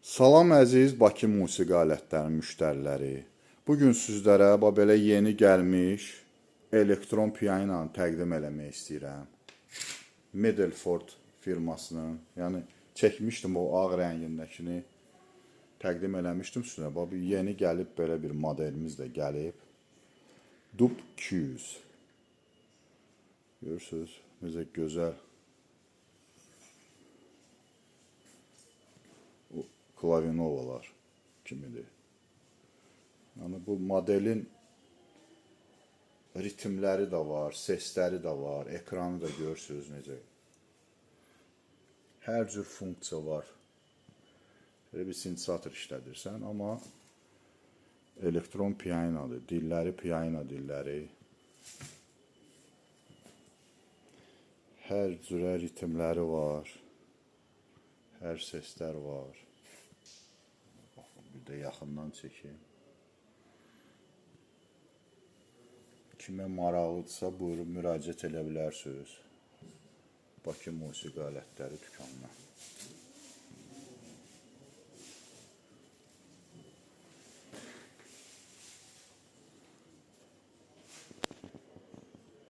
Salam əziz Bakı musiqi alətləri müştəriləri. Bugün sizlərə belə yeni gəlmiş elektron pianinonu təqdim eləmək istəyirəm. Middleford firmasının, yəni çəkmişdim o ağ rəngindəkini təqdim eləmişdim sizə. Yeni gəlib belə bir modelimiz də gəlib. Dub 200. Görürsünüz, necə gözəl klavinovalar kimidir. Yəni bu modelin ritmləri də var, səsləri də var, ekranı da görürsünüz necə. Hər cür funksiya var. Belə bir sintezator işlədirsən, amma elektron pianinodur, dilləri pianino dilləri. Hər cürə ritmləri var, hər səslər var. Bir də yaxından çəkeyim. Kimə maraqlıdırsa buyurub müraciət edə bilərsiniz Bakı musiqi alətləri dükanına.